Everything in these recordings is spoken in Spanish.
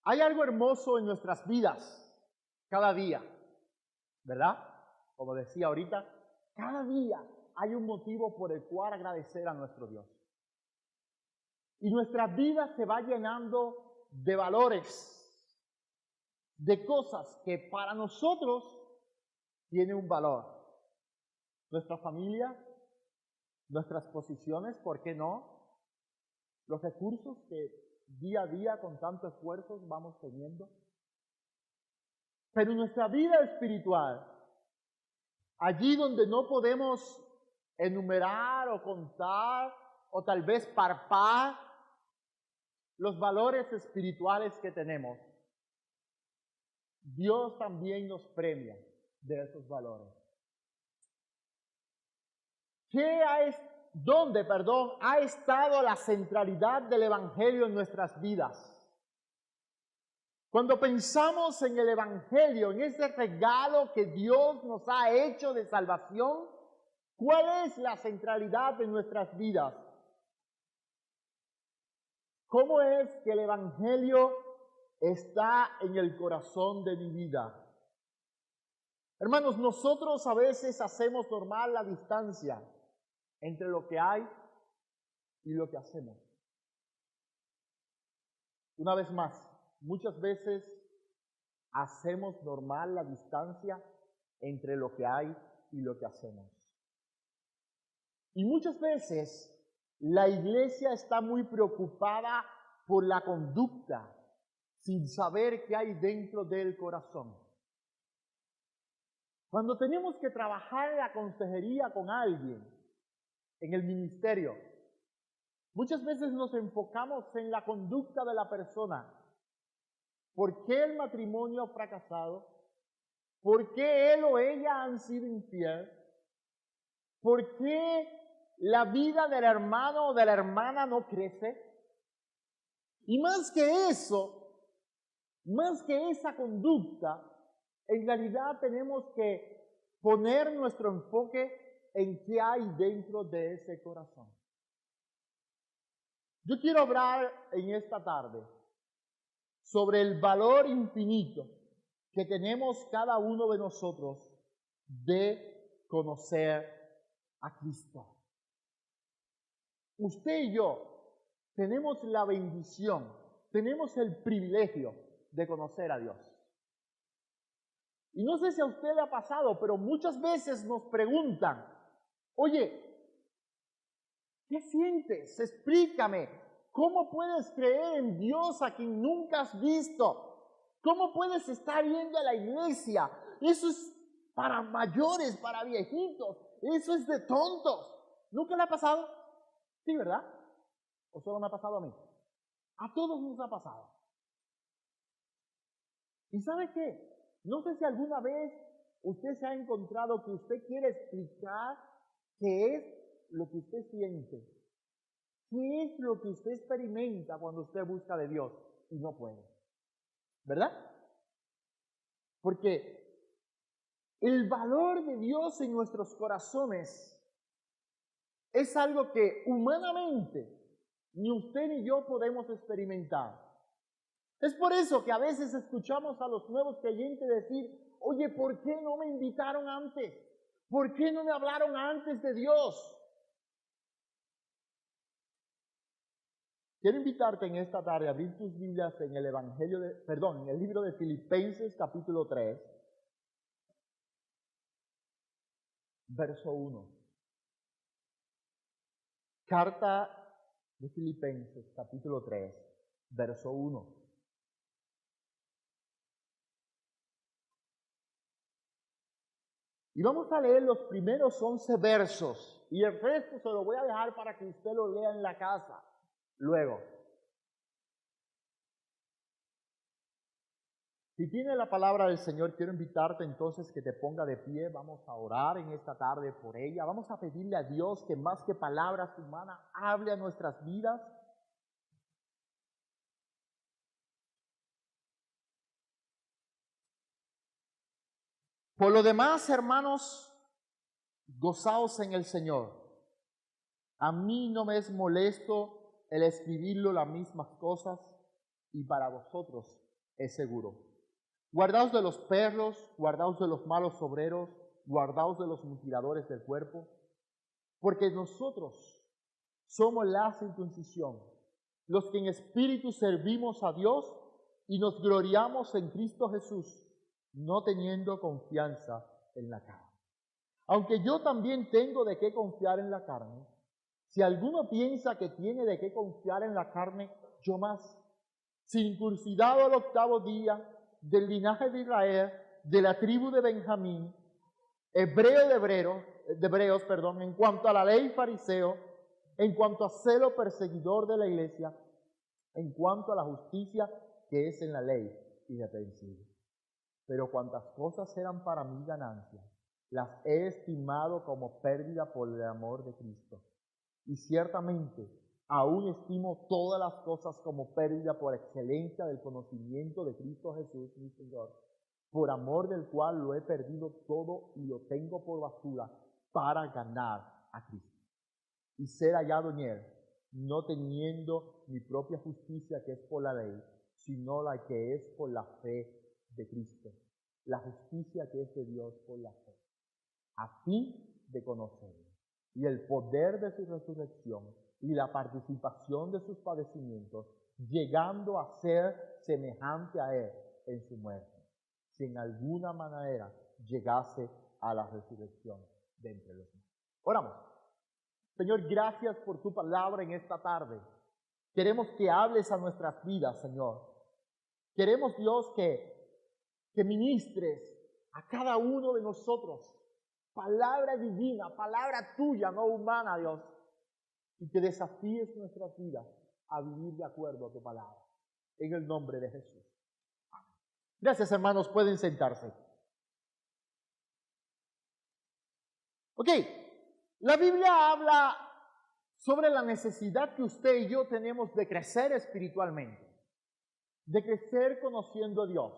Hay algo hermoso en nuestras vidas cada día, ¿verdad? Como decía ahorita, cada día hay un motivo por el cual agradecer a nuestro Dios. Y nuestra vida se va llenando de valores, de cosas que para nosotros tienen un valor. Nuestra familia, nuestras posiciones, ¿por qué no? Los recursos que día a día con tanto esfuerzo vamos teniendo. Pero en nuestra vida espiritual, allí donde no podemos enumerar o contar o tal vez palpar los valores espirituales que tenemos, Dios también nos premia de esos valores. ¿Dónde ha estado la centralidad del Evangelio en nuestras vidas? Cuando pensamos en el Evangelio, en ese regalo que Dios nos ha hecho de salvación, ¿cuál es la centralidad de nuestras vidas? ¿Cómo es que el Evangelio está en el corazón de mi vida? Hermanos, nosotros a veces hacemos normal la distancia entre lo que hay y lo que hacemos. Una vez más, muchas veces hacemos normal la distancia entre lo que hay y lo que hacemos. Y muchas veces la iglesia está muy preocupada por la conducta, sin saber qué hay dentro del corazón. Cuando tenemos que trabajar la consejería con alguien, en el ministerio, muchas veces nos enfocamos en la conducta de la persona. ¿Por qué el matrimonio ha fracasado? ¿Por qué él o ella han sido infiel? ¿Por qué la vida del hermano o de la hermana no crece? Y más que eso, más que esa conducta, en realidad tenemos que poner nuestro enfoque en qué hay dentro de ese corazón. Yo quiero hablar en esta tarde sobre el valor infinito que tenemos cada uno de nosotros de conocer a Cristo. Usted y yo tenemos la bendición, tenemos el privilegio de conocer a Dios. Y no sé si a usted le ha pasado, pero muchas veces nos preguntan, oye, ¿qué sientes? Explícame. ¿Cómo puedes creer en Dios a quien nunca has visto? ¿Cómo puedes estar yendo a la iglesia? Eso es para mayores, para viejitos. Eso es de tontos. ¿Nunca le ha pasado? Sí, ¿verdad? ¿O solo me ha pasado a mí? A todos nos ha pasado. ¿Y sabe qué? No sé si alguna vez usted se ha encontrado que usted quiere explicar qué es lo que usted siente. ¿Qué es lo que usted experimenta cuando usted busca de Dios? Y no puede. ¿Verdad? Porque el valor de Dios en nuestros corazones es algo que humanamente ni usted ni yo podemos experimentar. Es por eso que a veces escuchamos a los nuevos creyentes decir, oye, ¿por qué no me invitaron antes? ¿Por qué no me hablaron antes de Dios? Quiero invitarte en esta tarde a abrir tus Biblias en el en el libro de Filipenses capítulo 3, verso 1. Carta de Filipenses capítulo 3, verso 1. Y vamos a leer los primeros 11 versos y el resto se lo voy a dejar para que usted lo lea en la casa. Luego, si tiene la palabra del Señor, quiero invitarte entonces que te ponga de pie. Vamos a orar en esta tarde por ella. Vamos a pedirle a Dios que más que palabras humanas hable a nuestras vidas. Por lo demás, hermanos, gozaos en el Señor. A mí no me es molesto el escribirlo las mismas cosas y para vosotros es seguro. Guardaos de los perros, guardaos de los malos obreros, guardaos de los mutiladores del cuerpo, porque nosotros somos la circuncisión, los que en espíritu servimos a Dios y nos gloriamos en Cristo Jesús, no teniendo confianza en la carne. Aunque yo también tengo de qué confiar en la carne, si alguno piensa que tiene de qué confiar en la carne, yo más, circuncidado al 8º día, del linaje de Israel, de la tribu de Benjamín, hebreo de hebreos, en cuanto a la ley fariseo, en cuanto a celo perseguidor de la iglesia, en cuanto a la justicia que es en la ley, irreprensible. Pero cuantas cosas eran para mí ganancia, las he estimado como pérdida por el amor de Cristo. Y ciertamente, aún estimo todas las cosas como pérdida por excelencia del conocimiento de Cristo Jesús, mi Señor, por amor del cual lo he perdido todo y lo tengo por basura para ganar a Cristo y ser hallado en Él, no teniendo mi propia justicia que es por la ley, sino la que es por la fe de Cristo, la justicia que es de Dios por la fe, a fin de conocerlo y el poder de su resurrección y la participación de sus padecimientos, llegando a ser semejante a Él en su muerte, si en alguna manera llegase a la resurrección de entre los muertos. Oramos. Señor, gracias por tu palabra en esta tarde. Queremos que hables a nuestras vidas, Señor. Queremos, Dios, que ministres a cada uno de nosotros palabra divina, palabra tuya, no humana, Dios, y que desafíes nuestras vidas a vivir de acuerdo a tu palabra. En el nombre de Jesús. Amén. Gracias, hermanos. Pueden sentarse. Ok. La Biblia habla sobre la necesidad que usted y yo tenemos de crecer espiritualmente, de crecer conociendo a Dios.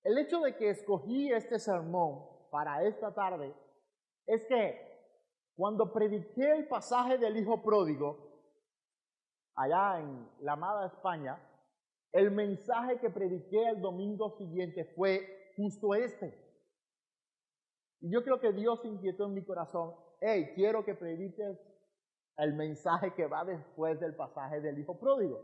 El hecho de que escogí este sermón para esta tarde es que cuando prediqué el pasaje del Hijo Pródigo, allá en la amada España, el mensaje que prediqué el domingo siguiente fue justo este. Y yo creo que Dios inquietó en mi corazón, quiero que prediques el mensaje que va después del pasaje del Hijo Pródigo.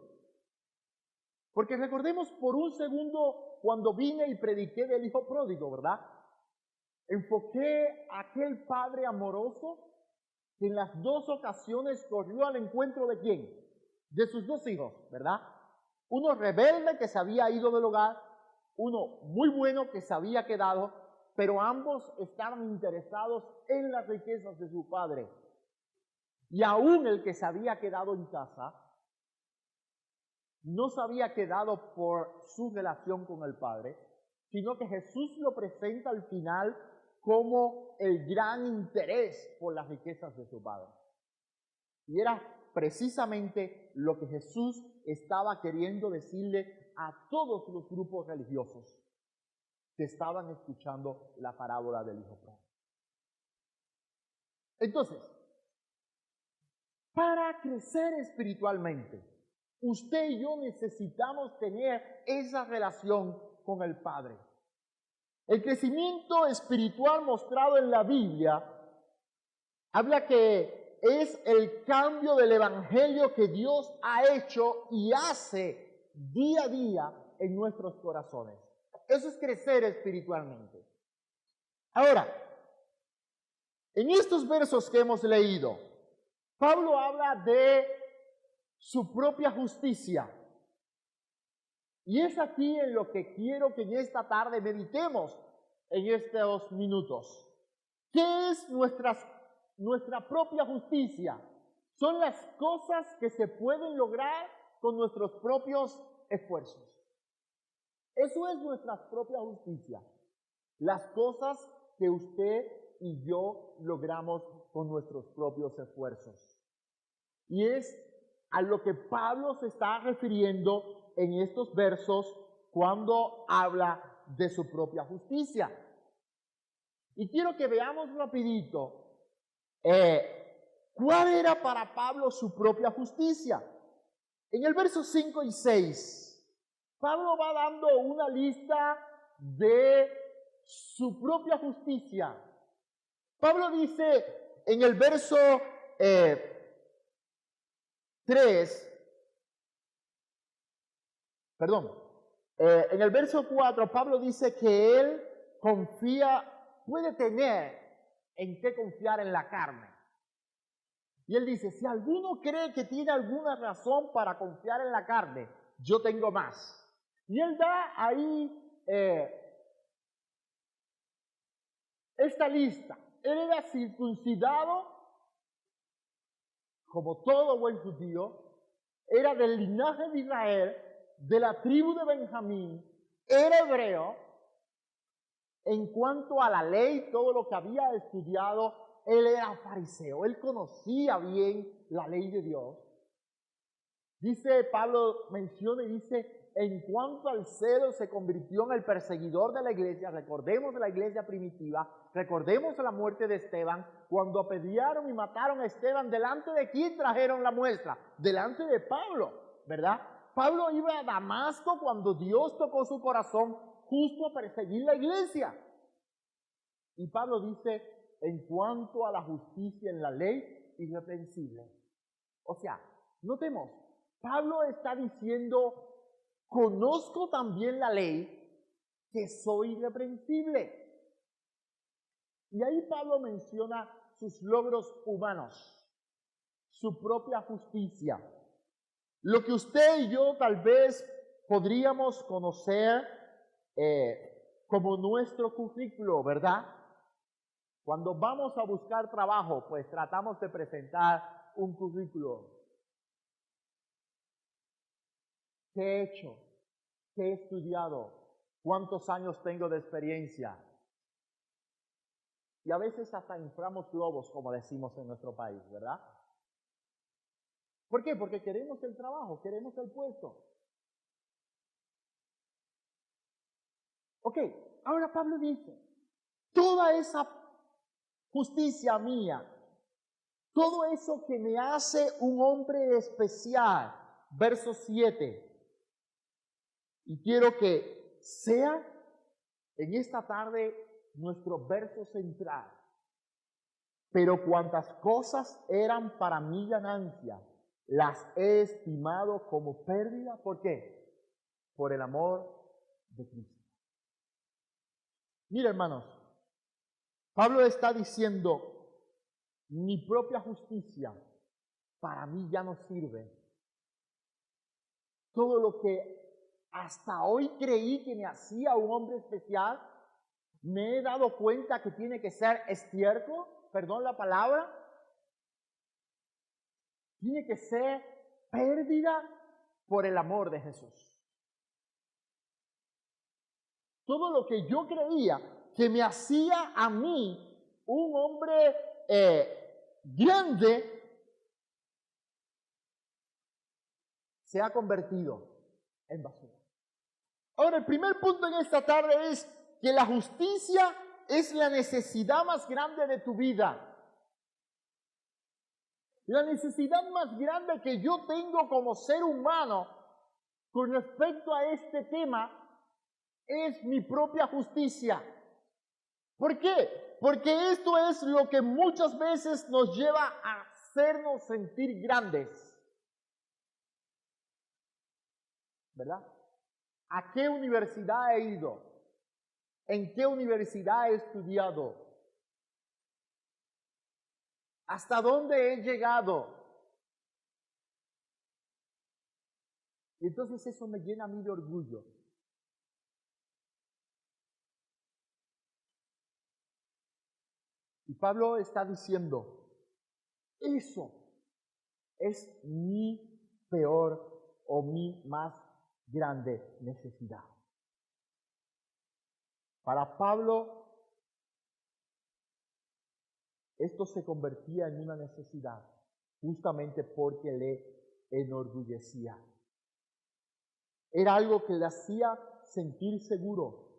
Porque recordemos por un segundo cuando vine y prediqué del Hijo Pródigo, ¿verdad? Enfoqué a aquel padre amoroso que en las dos ocasiones corrió al encuentro de ¿quién? De sus dos hijos, ¿verdad? Uno rebelde que se había ido del hogar, uno muy bueno que se había quedado, pero ambos estaban interesados en las riquezas de su padre. Y aún el que se había quedado en casa, no se había quedado por su relación con el padre, sino que Jesús lo presenta al final como el gran interés por las riquezas de su padre. Y era precisamente lo que Jesús estaba queriendo decirle a todos los grupos religiosos que estaban escuchando la parábola del Hijo Pródigo. Entonces, para crecer espiritualmente, usted y yo necesitamos tener esa relación con el Padre. El crecimiento espiritual mostrado en la Biblia habla que es el cambio del evangelio que Dios ha hecho y hace día a día en nuestros corazones. Eso es crecer espiritualmente. Ahora, en estos versos que hemos leído, Pablo habla de su propia justicia. Y es aquí en lo que quiero que en esta tarde meditemos en estos minutos. ¿Qué es nuestra propia justicia? Son las cosas que se pueden lograr con nuestros propios esfuerzos. Eso es nuestra propia justicia. Las cosas que usted y yo logramos con nuestros propios esfuerzos. Y es a lo que Pablo se está refiriendo en estos versos cuando habla de su propia justicia. Y quiero que veamos rapidito cuál era para Pablo su propia justicia. En el verso 5 y 6, Pablo va dando una lista de su propia justicia. Pablo dice en el verso 4, Pablo dice que él puede tener en qué confiar en la carne. Y él dice, si alguno cree que tiene alguna razón para confiar en la carne, yo tengo más. Y él da ahí esta lista. Él era circuncidado como todo buen judío, era del linaje de Israel, de la tribu de Benjamín, era hebreo. En cuanto a la ley, todo lo que había estudiado, él era fariseo, él conocía bien la ley de Dios. Dice, Pablo menciona y dice, en cuanto al celo se convirtió en el perseguidor de la iglesia. Recordemos de la iglesia primitiva, recordemos la muerte de Esteban, cuando apedrearon y mataron a Esteban, ¿delante de quién trajeron la muestra? Delante de Pablo, ¿verdad? Pablo iba a Damasco cuando Dios tocó su corazón justo a perseguir la iglesia. Y Pablo dice, en cuanto a la justicia en la ley, irreprensible. O sea, notemos, Pablo está diciendo, conozco también la ley, que soy irreprensible. Y ahí Pablo menciona sus logros humanos, su propia justicia. Lo que usted y yo tal vez podríamos conocer como nuestro currículo, ¿verdad? Cuando vamos a buscar trabajo, pues tratamos de presentar un currículo. ¿Qué he hecho? ¿Qué he estudiado? ¿Cuántos años tengo de experiencia? Y a veces hasta inflamos globos, como decimos en nuestro país, ¿verdad? ¿Por qué? Porque queremos el trabajo, queremos el puesto. Ok, ahora Pablo dice, toda esa justicia mía, todo eso que me hace un hombre especial, verso 7, y quiero que sea en esta tarde nuestro verso central. Pero cuantas cosas eran para mi ganancia, las he estimado como pérdida. ¿Por qué? Por el amor de Cristo. Mira, hermanos, Pablo está diciendo, mi propia justicia para mí ya no sirve. Todo lo que hasta hoy creí que me hacía un hombre especial, me he dado cuenta que tiene que ser estiércol, perdón la palabra, tiene que ser pérdida por el amor de Jesús. Todo lo que yo creía que me hacía a mí un hombre grande, se ha convertido en basura. Ahora, el primer punto en esta tarde es que la justicia es la necesidad más grande de tu vida. La necesidad más grande que yo tengo como ser humano con respecto a este tema es mi propia justicia. ¿Por qué? Porque esto es lo que muchas veces nos lleva a hacernos sentir grandes. ¿Verdad? ¿A qué universidad he ido? ¿En qué universidad he estudiado? ¿Hasta dónde he llegado? Y entonces eso me llena a mí de orgullo. Y Pablo está diciendo, eso es mi peor o mi más grande necesidad. Para Pablo, esto se convertía en una necesidad, justamente porque le enorgullecía. Era algo que le hacía sentir seguro.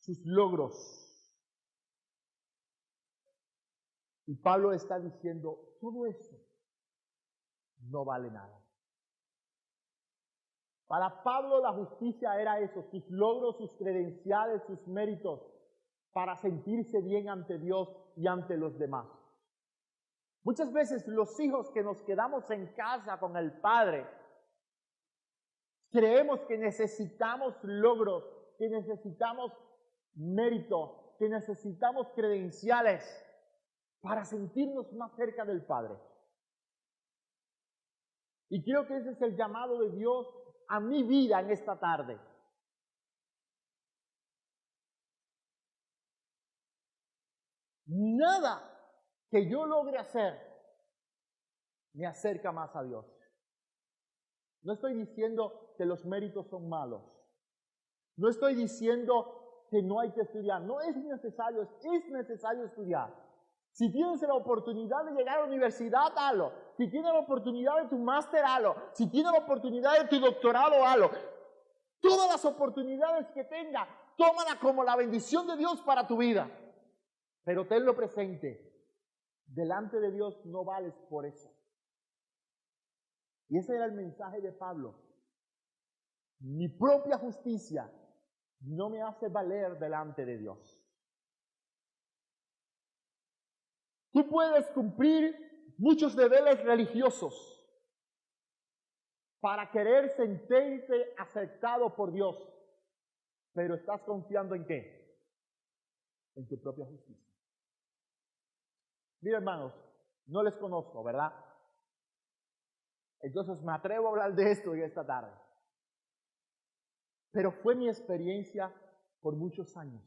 Sus logros. Y Pablo está diciendo, todo eso no vale nada. Para Pablo la justicia era eso, sus logros, sus credenciales, sus méritos, para sentirse bien ante Dios y ante los demás. Muchas veces los hijos que nos quedamos en casa con el Padre, creemos que necesitamos logros, que necesitamos mérito, que necesitamos credenciales para sentirnos más cerca del Padre. Y creo que ese es el llamado de Dios a mi vida en esta tarde. Nada que yo logre hacer me acerca más a Dios. No estoy diciendo que los méritos son malos. No estoy diciendo que no hay que estudiar. No es necesario, es necesario estudiar. Si tienes la oportunidad de llegar a la universidad, hazlo. Si tienes la oportunidad de tu máster, hazlo. Si tienes la oportunidad de tu doctorado, hazlo. Todas las oportunidades que tengas, tómala como la bendición de Dios para tu vida. Pero tenlo presente. Delante de Dios no vales por eso. Y ese era el mensaje de Pablo. Mi propia justicia no me hace valer delante de Dios. Tú puedes cumplir muchos deberes religiosos para querer sentirte aceptado por Dios, pero estás confiando ¿en qué? En tu propia justicia. Mira, hermanos, no les conozco, ¿verdad? Entonces me atrevo a hablar de esto hoy esta tarde. Pero fue mi experiencia por muchos años.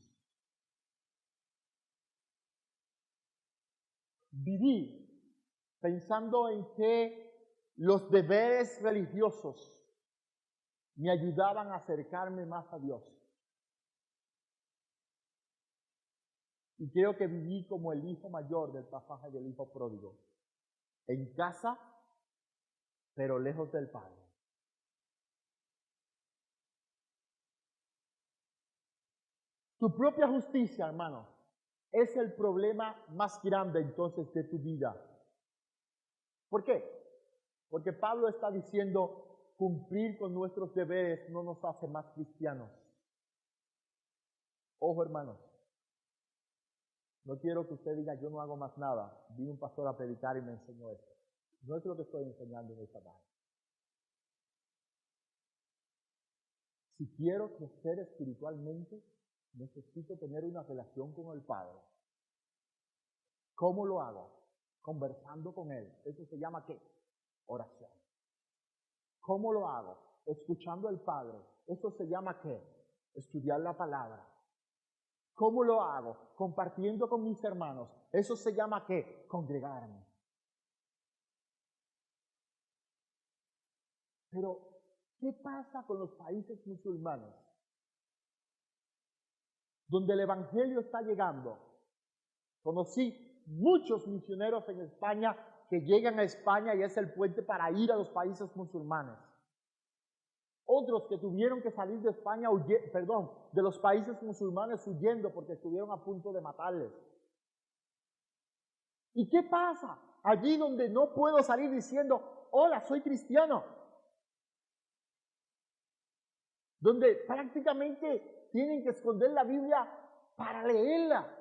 Viví pensando en que los deberes religiosos me ayudaban a acercarme más a Dios. Y creo que viví como el hijo mayor del pasaje del hijo pródigo. En casa, pero lejos del Padre. Tu propia justicia, hermano, es el problema más grande entonces de tu vida. ¿Por qué? Porque Pablo está diciendo, cumplir con nuestros deberes no nos hace más cristianos. Ojo, hermanos, no quiero que usted diga, yo no hago más nada. Vino un pastor a predicar y me enseñó esto. No es lo que estoy enseñando en esta tarde. Si quiero crecer espiritualmente, necesito tener una relación con el Padre. ¿Cómo lo hago? Conversando con Él. ¿Eso se llama qué? Oración. ¿Cómo lo hago? Escuchando al Padre. ¿Eso se llama qué? Estudiar la palabra. ¿Cómo lo hago? Compartiendo con mis hermanos. ¿Eso se llama qué? Congregarme. Pero, ¿qué pasa con los países musulmanes? Donde el Evangelio está llegando. Conocí muchos misioneros en España que llegan a España y es el puente para ir a los países musulmanes. Otros que tuvieron que salir de España, de los países musulmanes huyendo porque estuvieron a punto de matarles. ¿Y qué pasa? Allí donde no puedo salir diciendo, hola, soy cristiano. Donde prácticamente tienen que esconder la Biblia para leerla.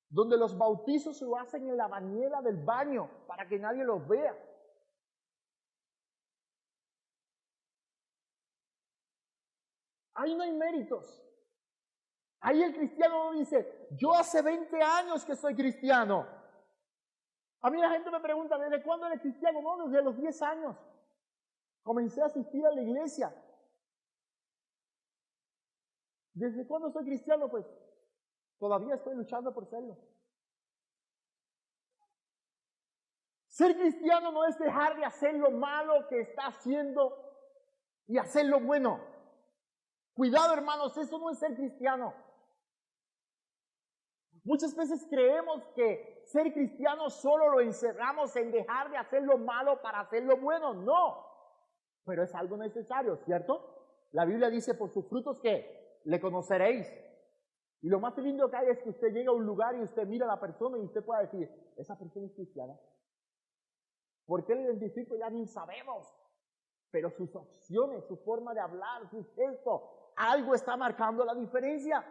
Donde los bautizos se lo hacen en la bañera del baño para que nadie los vea. Ahí no hay méritos. Ahí el cristiano no dice, yo hace 20 años que soy cristiano. A mí la gente me pregunta, ¿desde cuándo eres cristiano? No, desde los 10 años. Comencé a asistir a la iglesia. ¿Desde cuándo soy cristiano? Pues todavía estoy luchando por serlo. Ser cristiano no es dejar de hacer lo malo que está haciendo y hacer lo bueno. Cuidado, hermanos, eso no es ser cristiano. Muchas veces creemos que ser cristiano solo lo encerramos en dejar de hacer lo malo para hacer lo bueno. No, pero es algo necesario, ¿cierto? La Biblia dice, por sus frutos, ¿qué? Le conoceréis. Y lo más lindo que hay es que usted llega a un lugar y usted mira a la persona y usted pueda decir, esa persona es cristiana. ¿Por qué lo identifico? Ya ni sabemos. Pero sus acciones, su forma de hablar, sus gestos, algo está marcando la diferencia.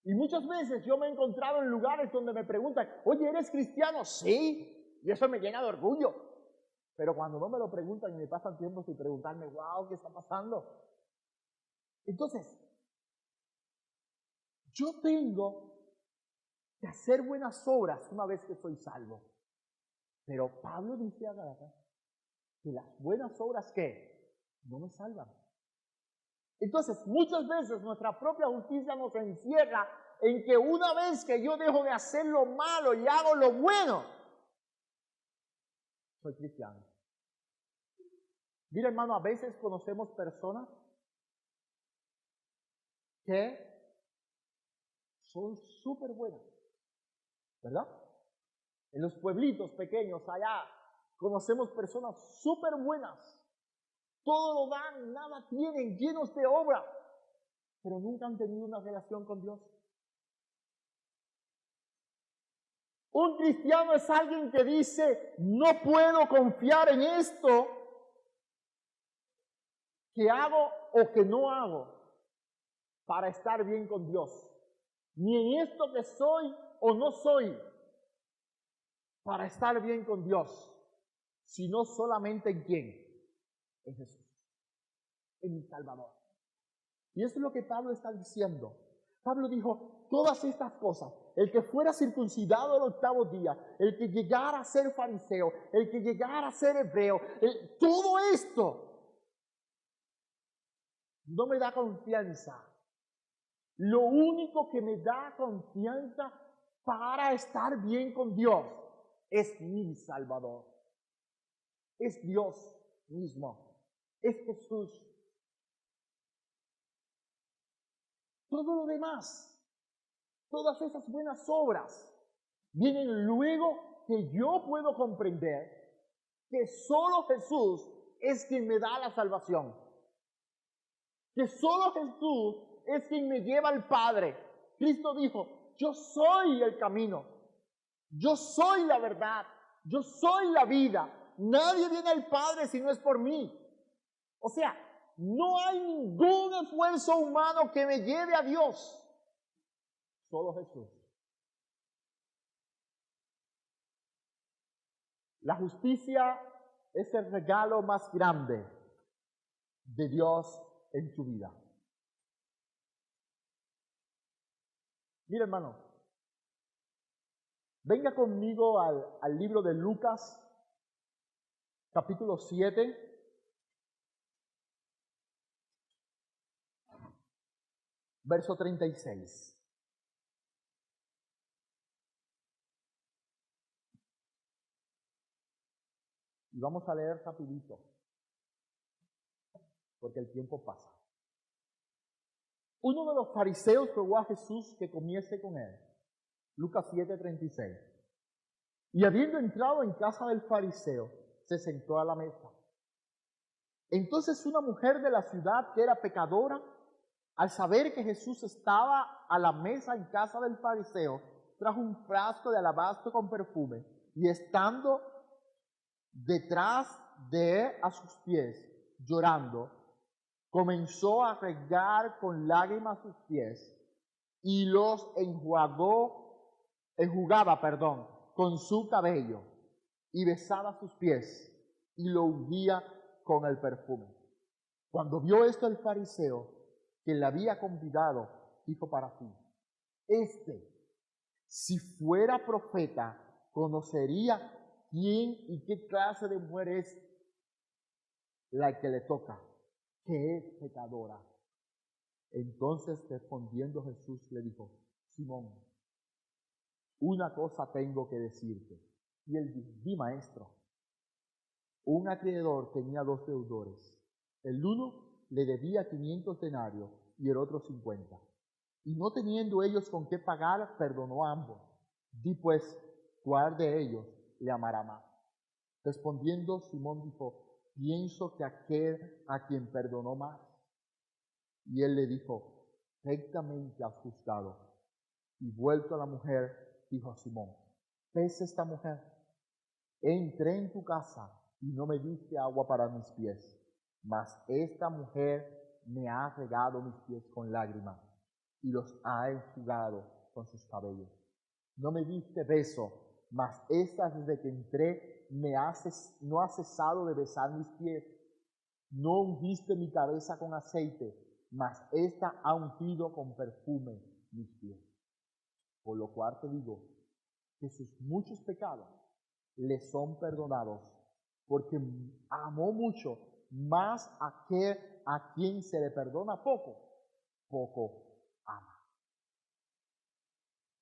Y muchas veces yo me he encontrado en lugares donde me preguntan, oye, ¿eres cristiano? Sí, y eso me llena de orgullo. Pero cuando no me lo preguntan y me pasan tiempo sin preguntarme, wow, ¿qué está pasando? Entonces, yo tengo que hacer buenas obras una vez que soy salvo. Pero Pablo dice a Gálatas que las buenas obras, ¿qué? No me salvan. Entonces, muchas veces nuestra propia justicia nos encierra en que una vez que yo dejo de hacer lo malo y hago lo bueno, soy cristiano. Mira, hermano, a veces conocemos personas que son súper buenas, ¿verdad? En los pueblitos pequeños allá conocemos personas súper buenas. Todo lo dan, nada tienen, llenos de obra, pero nunca han tenido una relación con Dios. Un cristiano es alguien que dice, no puedo confiar en esto que hago o que no hago para estar bien con Dios. Ni en esto que soy o no soy para estar bien con Dios, sino solamente en quién, en Jesús, en mi Salvador. Y eso es lo que Pablo está diciendo. Pablo dijo, todas estas cosas, el que fuera circuncidado al 8º día, el que llegara a ser fariseo, el que llegara a ser hebreo, todo esto no me da confianza. Lo único que me da confianza para estar bien con Dios es mi Salvador. Es Dios mismo. Es Jesús. Todo lo demás, todas esas buenas obras, vienen luego que yo puedo comprender que solo Jesús es quien me da la salvación. Que solo Jesús es quien me lleva al Padre. Cristo dijo, yo soy el camino, yo soy la verdad, yo soy la vida. Nadie viene al Padre si no es por mí. O sea, no hay ningún esfuerzo humano que me lleve a Dios. Solo Jesús. La justicia es el regalo más grande de Dios en tu vida. Mira, hermano, venga conmigo al libro de Lucas, capítulo 7. Verso 36. Y vamos a leer rapidito, porque el tiempo pasa. Uno de los fariseos rogó a Jesús que comiese con él. Lucas 7:36. Y habiendo entrado en casa del fariseo, se sentó a la mesa. Entonces una mujer de la ciudad que era pecadora, al saber que Jesús estaba a la mesa en casa del fariseo, trajo un frasco de alabastro con perfume y estando detrás de él a sus pies, llorando, comenzó a regar con lágrimas sus pies y los enjugaba con su cabello y besaba sus pies y lo ungía con el perfume. Cuando vio esto el fariseo que le había convidado, dijo para sí, si fuera profeta, conocería quién y qué clase de mujer es la que le toca, que es pecadora. Entonces respondiendo Jesús le dijo, Simón, una cosa tengo que decirte. Y él dijo, di maestro. Un acreedor tenía 2 deudores. El uno le debía 500 denarios y el otro 50. Y no teniendo ellos con qué pagar, perdonó a ambos. Di pues, ¿cuál de ellos le amará más? Respondiendo Simón dijo, pienso que aquel a quien perdonó más. Y él le dijo, rectamente has juzgado. Y vuelto a la mujer, dijo a Simón, ¿ves esta mujer? entré en tu casa y no me diste agua para mis pies, mas esta mujer me ha regado mis pies con lágrimas y los ha enjugado con sus cabellos. No me diste beso, mas esta desde que entré no ha cesado de besar mis pies. No ungiste mi cabeza con aceite, mas esta ha ungido con perfume mis pies. Por lo cual te digo que sus muchos pecados le son perdonados, porque amó mucho, más aquel a quien se le perdona poco, poco ama.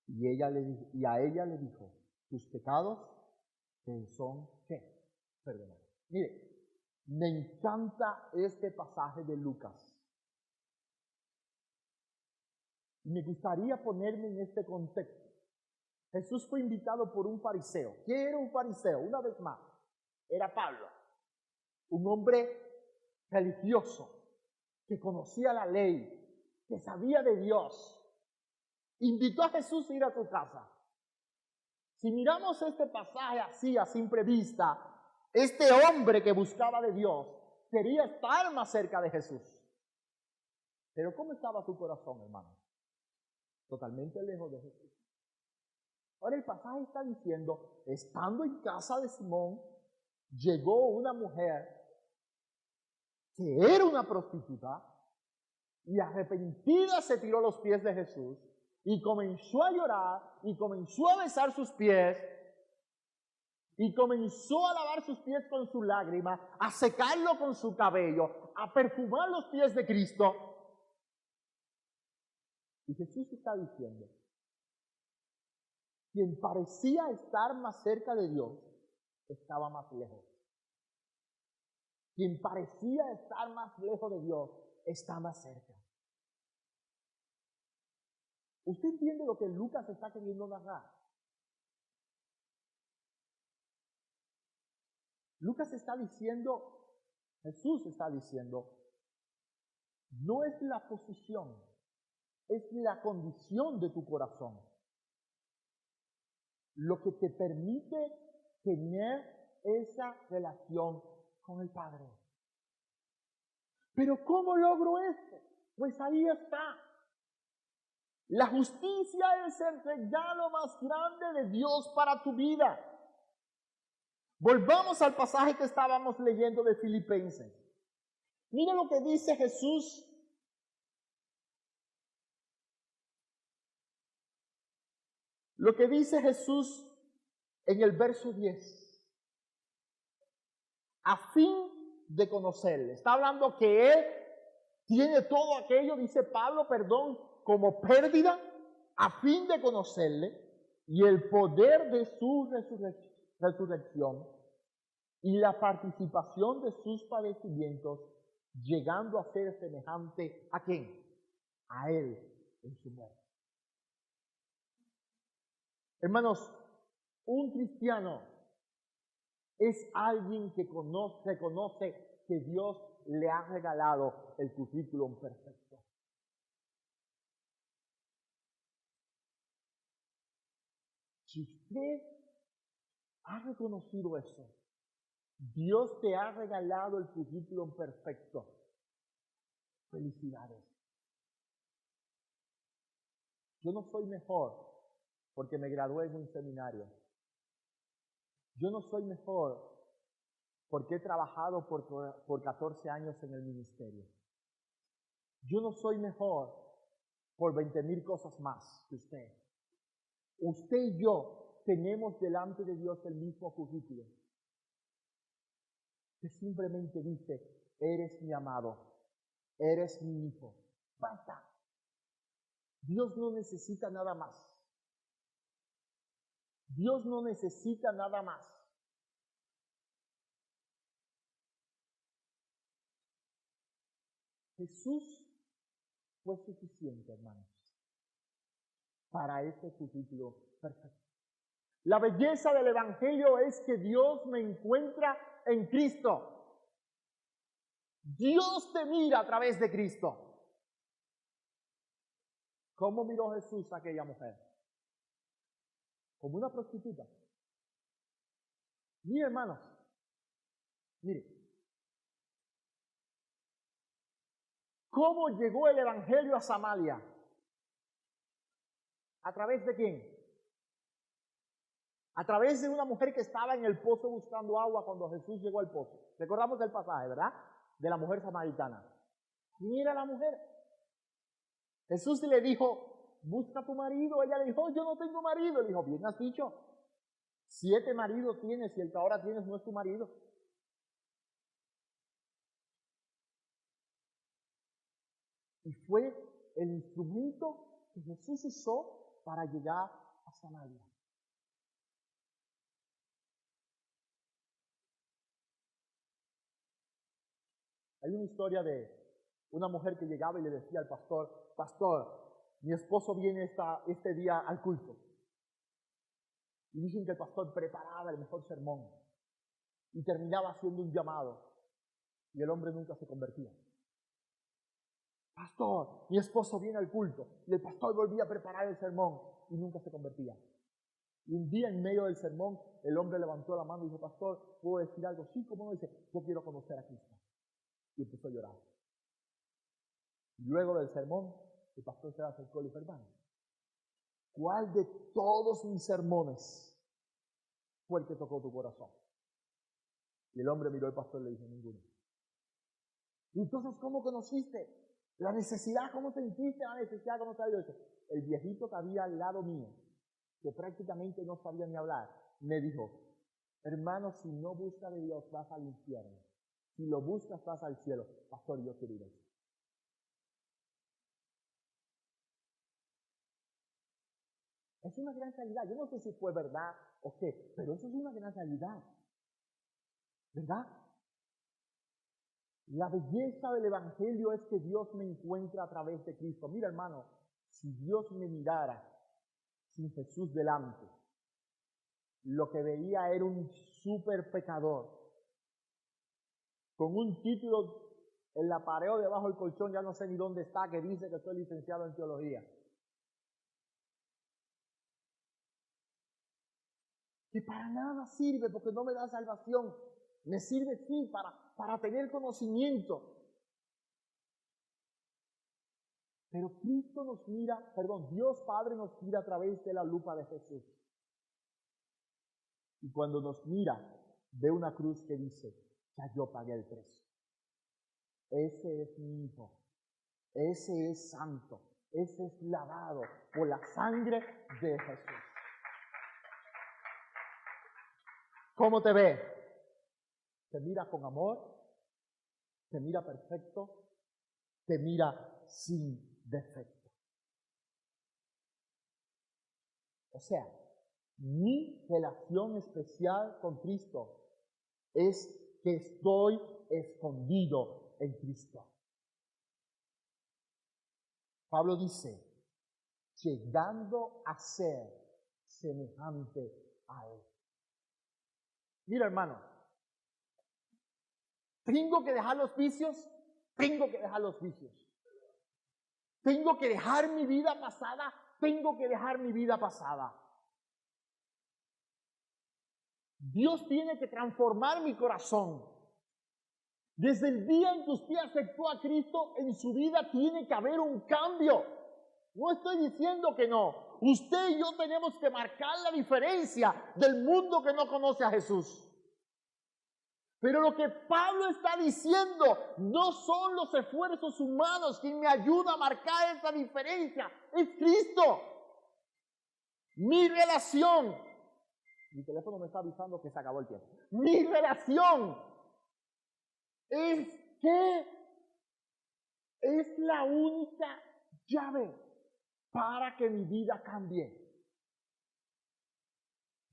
Y a ella le dijo, tus pecados te son, ¿qué? Perdonados. Mire, me encanta este pasaje de Lucas. Y me gustaría ponerme en este contexto. Jesús fue invitado por un fariseo. ¿Quién era un fariseo? Una vez más, era Pablo, un hombre religioso que conocía la ley, que sabía de Dios. Invitó a Jesús a ir a su casa. Si miramos este pasaje así, a simple vista, este hombre que buscaba de Dios quería estar más cerca de Jesús. Pero ¿cómo estaba su corazón, hermano? Totalmente lejos de Jesús. Ahora el pasaje está diciendo, estando en casa de Simón, llegó una mujer que era una prostituta y arrepentida se tiró a los pies de Jesús y comenzó a llorar y comenzó a besar sus pies y comenzó a lavar sus pies con su lágrima, a secarlo con su cabello, a perfumar los pies de Cristo. Y Jesús está diciendo, quien parecía estar más cerca de Dios, estaba más lejos. Quien parecía estar más lejos de Dios, está más cerca. ¿Usted entiende lo que Lucas está queriendo narrar? Lucas está diciendo, Jesús está diciendo, no es la posición, es la condición de tu corazón lo que te permite tener esa relación con el Padre. Pero ¿cómo logro esto? Pues ahí está. La justicia es el regalo más grande de Dios para tu vida. Volvamos al pasaje que estábamos leyendo de Filipenses. Mira lo que dice Jesús. Lo que dice Jesús en el verso 10. A fin de conocerle. Está hablando que Él tiene todo aquello, dice Pablo, como pérdida, a fin de conocerle y el poder de su resurrección y la participación de sus padecimientos, llegando a ser semejante ¿a quién? A Él en su muerte. Hermanos, un cristiano es alguien que reconoce que Dios le ha regalado el currículum perfecto. Si usted ha reconocido eso, Dios te ha regalado el currículum perfecto. Felicidades. Yo no soy mejor porque me gradué en un seminario. Yo no soy mejor porque he trabajado por 14 años en el ministerio. Yo no soy mejor por 20,000 cosas más que usted. Usted y yo tenemos delante de Dios el mismo currículum, que simplemente dice, eres mi amado, eres mi hijo. Basta. Dios no necesita nada más. Dios no necesita nada más. Jesús fue suficiente, hermanos, para ese currículo perfecto. La belleza del Evangelio es que Dios me encuentra en Cristo. Dios te mira a través de Cristo. ¿Cómo miró Jesús a aquella mujer? Como una prostituta. Mire, hermanos, mire, ¿cómo llegó el evangelio a Samaria? ¿A través de quién? A través de una mujer que estaba en el pozo buscando agua cuando Jesús llegó al pozo. Recordamos el pasaje, ¿verdad? De la mujer samaritana. ¿Quién era la mujer? Jesús le dijo, busca a tu marido. Ella le dijo, yo no tengo marido. Le dijo, bien has dicho. 7 maridos tienes y el que ahora tienes no es tu marido. Y fue el instrumento que Jesús usó para llegar a Samaria. Hay una historia de una mujer que llegaba y le decía al pastor, pastor, mi esposo viene este día al culto. Y dicen que el pastor preparaba el mejor sermón y terminaba haciendo un llamado y el hombre nunca se convertía. Pastor, mi esposo viene al culto y el pastor volvía a preparar el sermón y nunca se convertía. Y un día en medio del sermón el hombre levantó la mano y dijo, pastor, ¿puedo decir algo? Sí, ¿cómo no? Dice, yo quiero conocer a Cristo. Y empezó a llorar. Y luego del sermón, el pastor se le acercó y le dijo, hermano, ¿cuál de todos mis sermones fue el que tocó tu corazón? Y el hombre miró al pastor y le dijo, ninguno. ¿Y entonces cómo conociste? La necesidad, ¿cómo sentiste la necesidad? ¿Cómo sabía? El viejito que había al lado mío, que prácticamente no sabía ni hablar, me dijo, hermano, si no buscas de Dios, vas al infierno. Si lo buscas, vas al cielo. Pastor, yo quiero ir al cielo. Es una gran realidad. Yo no sé si fue verdad o qué, pero eso es una gran realidad. ¿Verdad? La belleza del Evangelio es que Dios me encuentra a través de Cristo. Mira, hermano, si Dios me mirara sin Jesús delante, lo que veía era un súper pecador, con un título en la pared o debajo del colchón, ya no sé ni dónde está, que dice que estoy licenciado en teología. Que para nada sirve porque no me da salvación. Me sirve sí para tener conocimiento. Pero Cristo nos mira, Dios Padre nos mira a través de la lupa de Jesús. Y cuando nos mira, ve una cruz que dice, ya yo pagué el precio. Ese es mi hijo. Ese es santo. Ese es lavado por la sangre de Jesús. ¿Cómo te ve? Te mira con amor, te mira perfecto, te mira sin defecto. O sea, mi relación especial con Cristo es que estoy escondido en Cristo. Pablo dice, llegando a ser semejante a Él. Mira, hermano, tengo que dejar los vicios, tengo que dejar los vicios. Tengo que dejar mi vida pasada, tengo que dejar mi vida pasada. Dios tiene que transformar mi corazón. Desde el día en que usted aceptó a Cristo, en su vida tiene que haber un cambio. No estoy diciendo que no. Usted y yo tenemos que marcar la diferencia del mundo que no conoce a Jesús. Pero lo que Pablo está diciendo no son los esfuerzos humanos quien me ayuda a marcar esa diferencia. Es Cristo. Mi relación. Mi teléfono me está avisando que se acabó el tiempo. Mi relación es que es la única llave para que mi vida cambie.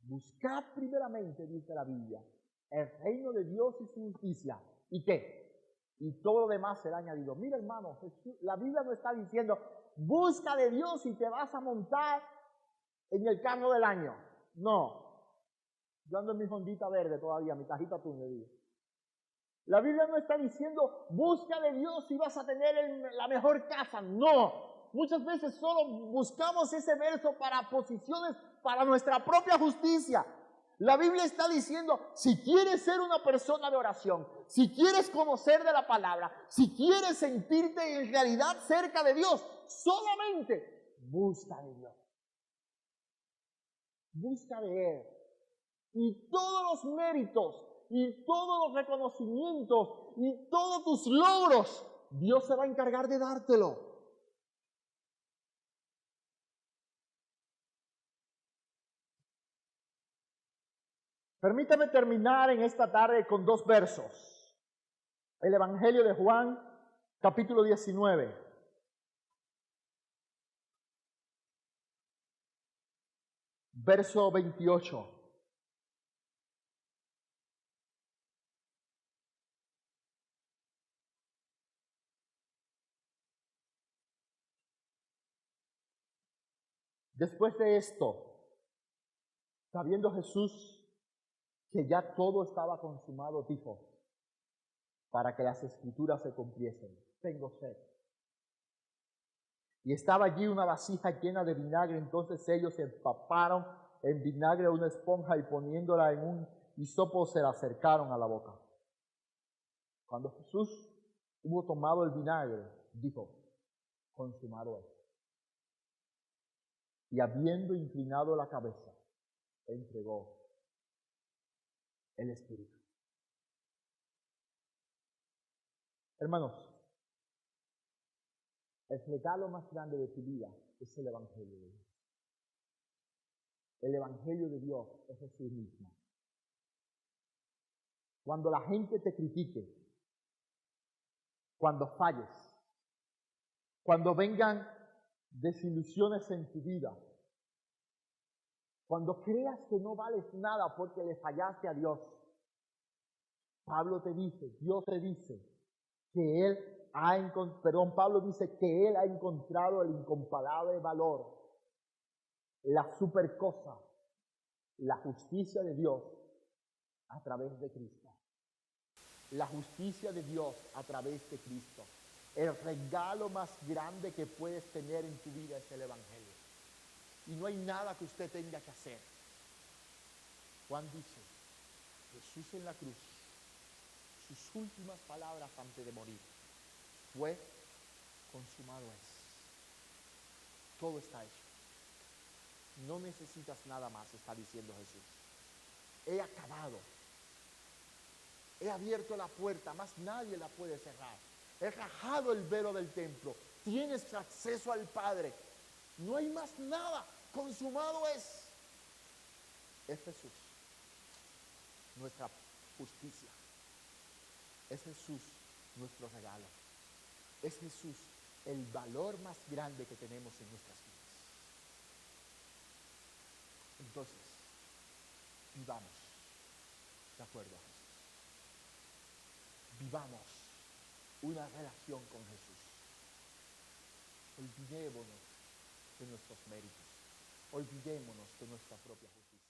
Buscad primeramente, dice la Biblia, el reino de Dios y su justicia. ¿Y qué? Y todo lo demás será añadido. Mira, hermano, la Biblia no está diciendo, busca de Dios y te vas a montar en el carro del año. No. Yo ando en mi hondita verde todavía, mi cajita túnel. La Biblia no está diciendo, busca de Dios y vas a tener la mejor casa. No. Muchas veces solo buscamos ese verso para posiciones, para nuestra propia justicia. La Biblia está diciendo, si quieres ser una persona de oración, si quieres conocer de la palabra, si quieres sentirte en realidad cerca de Dios, solamente busca de Dios. Busca de Él. Y todos los méritos, y todos los reconocimientos, y todos tus logros, Dios se va a encargar de dártelo. Permítame terminar en esta tarde con 2 versos. El Evangelio de Juan, capítulo 19. Verso 28. Después de esto, sabiendo Jesús que ya todo estaba consumado, dijo, para que las escrituras se cumpliesen, tengo sed. Y estaba allí una vasija llena de vinagre, entonces ellos empaparon en vinagre una esponja y poniéndola en un hisopo se la acercaron a la boca. Cuando Jesús hubo tomado el vinagre, dijo, consumado es. Y habiendo inclinado la cabeza, entregó el Espíritu. Hermanos, el regalo más grande de tu vida es el Evangelio de Dios. El Evangelio de Dios es Jesús mismo. Cuando la gente te critique, cuando falles, cuando vengan desilusiones en tu vida, cuando creas que no vales nada porque le fallaste a Dios, Pablo te dice, Dios te dice que Pablo dice que Él ha encontrado el incomparable valor, la super cosa, la justicia de Dios a través de Cristo. La justicia de Dios a través de Cristo. El regalo más grande que puedes tener en tu vida es el Evangelio. Y no hay nada que usted tenga que hacer. Juan dice, Jesús en la cruz, sus últimas palabras antes de morir fue, consumado es. Todo está hecho. No necesitas nada más, está diciendo Jesús. He acabado. He abierto la puerta, más nadie la puede cerrar. He rajado el velo del templo. Tienes acceso al Padre. No hay más nada. Consumado es. Es Jesús, nuestra justicia. Es Jesús, nuestro regalo. Es Jesús, el valor más grande que tenemos en nuestras vidas. Entonces, vivamos de acuerdo a Jesús. Vivamos una relación con Jesús. Olvidémonos de nuestros méritos. Olvidémonos de nuestra propia justicia.